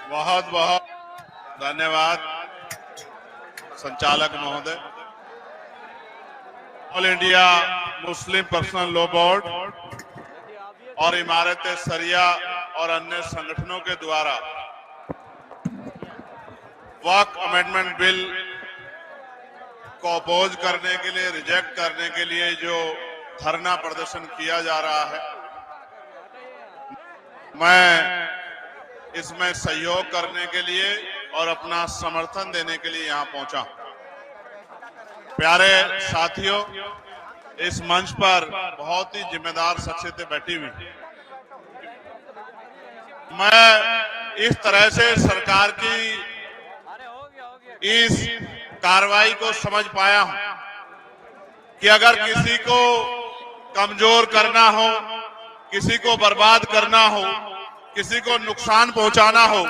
बहुत बहुत धन्यवाद संचालक महोदय। All India Muslim personal law board और इमारत सरिया और अन्य संगठनों के द्वारा वक्फ अमेंडमेंट बिल को अपोज करने के लिए, रिजेक्ट करने के लिए जो धरना प्रदर्शन किया जा रहा है, मैं इसमें सहयोग करने के लिए और अपना समर्थन देने के लिए यहां पहुंचा। प्यारे साथियों, इस मंच पर बहुत ही जिम्मेदार शख्सियतें बैठी हुई। मैं इस तरह से सरकार की इस कार्रवाई को समझ पाया हूं कि अगर किसी को कमजोर करना हो, किसी को बर्बाद करना हो, किसी को नुकसान पहुंचाना हो,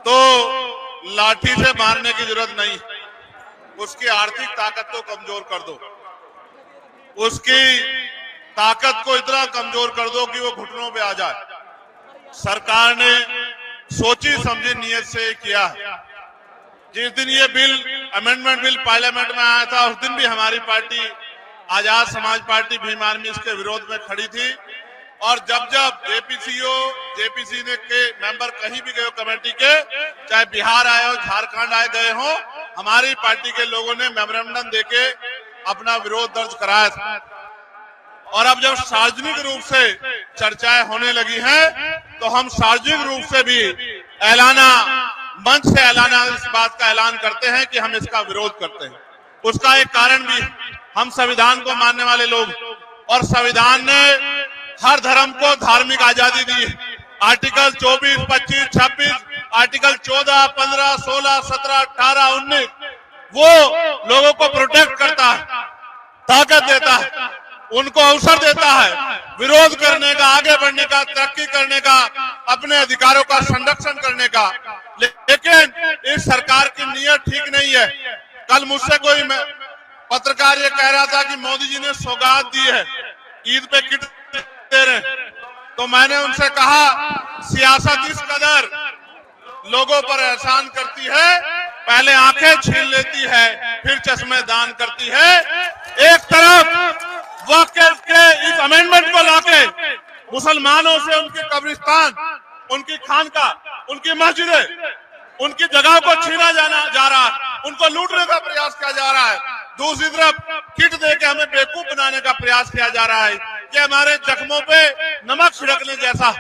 तो लाठी से मारने की जरूरत नहीं। उसकी आर्थिक ताकत को कमजोर कर दो, उसकी ताकत को इतना कमजोर कर दो कि वो घुटनों पे आ जाए। सरकार ने सोची समझी नीयत से किया है। जिस दिन ये बिल, अमेंडमेंट बिल पार्लियामेंट में आया था, उस दिन भी हमारी party Azad Samaj party Bhim army इसके विरोध में खड़ी थी। और जब जब जेपीसी ने के मेंबर कहीं भी गए कमेटी के, चाहे बिहार आए हो, झारखंड आए गए हो, हमारी पार्टी के लोगों ने मेमोरेंडम देके अपना विरोध दर्ज कराया था। और अब जब सार्वजनिक रूप से चर्चाएं होने लगी हैं, तो हम सार्वजनिक रूप से भी मंच से ऐलाना इस बात का ऐलान करते हैं कि हम इसका विरोध करते हैं। उसका एक कारण भी, हम संविधान को मानने वाले लोग, और संविधान ने हर धर्म को धार्मिक आजादी दी है। आर्टिकल 24, 25, 26, आर्टिकल 14, 15, 16, 17, 18, 19 वो लोगों को प्रोटेक्ट करता है, ताकत देता है, उनको अवसर देता है विरोध करने का, आगे बढ़ने का, तरक्की करने का, अपने अधिकारों का संरक्षण करने का। लेकिन इस सरकार की नीयत ठीक नहीं है। कल मुझसे कोई पत्रकार ये कह रहा था कि मोदी जी ने सौगात दी है, ईद पे किट दे रहे, तो मैंने उनसे कहा, सियासत इस कदर लोगों पर एहसान करती है, पहले आंखें छीन लेती है, फिर चश्मे दान करती है। एक तरफ वक्फ के इस अमेंडमेंट को लाके मुसलमानों से उनके कब्रिस्तान, उनकी खानका, उनकी मस्जिदें, उनकी जगह को छीना जा रहा है, उनको लूटने का प्रयास किया जा रहा है। दूसरी तरफ किट देके हमें बेवकूफ बनाने का प्रयास किया जा रहा है कि हमारे जख्मों पे नमक छिड़कने जैसा।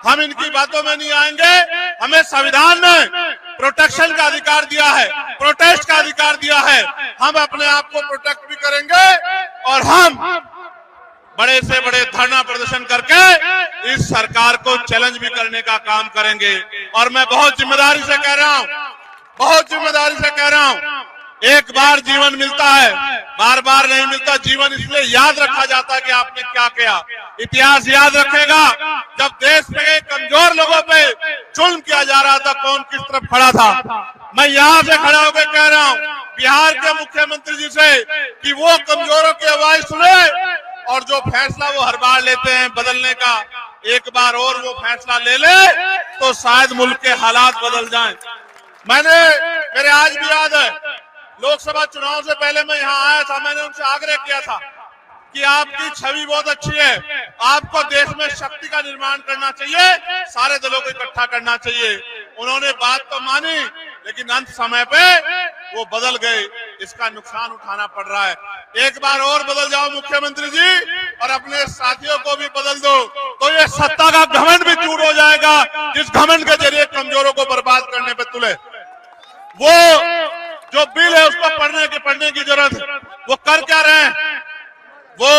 हम इनकी बातों में नहीं आएंगे। हमें संविधान ने प्रोटेक्शन का अधिकार दिया है, प्रोटेस्ट का अधिकार दिया है। हम अपने आप को प्रोटेक्ट भी करेंगे और हम बड़े से बड़े धरना प्रदर्शन करके इस सरकार को चैलेंज भी करने का काम करेंगे। और मैं बहुत जिम्मेदारी से कह रहा हूं, बहुत जिम्मेदारी से कह रहा हूं, एक बार जीवन मिलता है, बार बार नहीं मिलता। जीवन इसलिए याद रखा जाता है कि आपने क्या किया। इतिहास याद रखेगा जब देश में कमजोर लोगों पे जुल्म किया जा रहा था, कौन किस तरफ खड़ा था। मैं यहाँ से खड़ा होकर कह रहा हूँ बिहार के मुख्यमंत्री जी से कि वो कमजोरों की आवाज सुने और जो फैसला वो हर बार लेते हैं बदलने का, एक बार और वो फैसला ले ले तो शायद मुल्क के हालात बदल जाएं। मेरे आज भी याद है, लोकसभा चुनाव से पहले मैं यहाँ आया था, मैंने उनसे आग्रह किया था कि आपकी छवि बहुत अच्छी है, आपको देश में शक्ति का निर्माण करना चाहिए, सारे दलों को इकट्ठा करना चाहिए। उन्होंने बात तो मानी, लेकिन अंत समय पे वो बदल गए। इसका नुकसान उठाना पड़ रहा है। एक बार और बदल जाओ मुख्यमंत्री जी, और अपने साथियों को भी बदल दो, तो ये सत्ता का घमंड भी दूर हो जाएगा, जिस घमंड के जरिए कमजोरों को बर्बाद करने पे तुले। वो जो बिल है उसको पढ़ने की जरूरत है। वो कर क्या रहे हैं, वो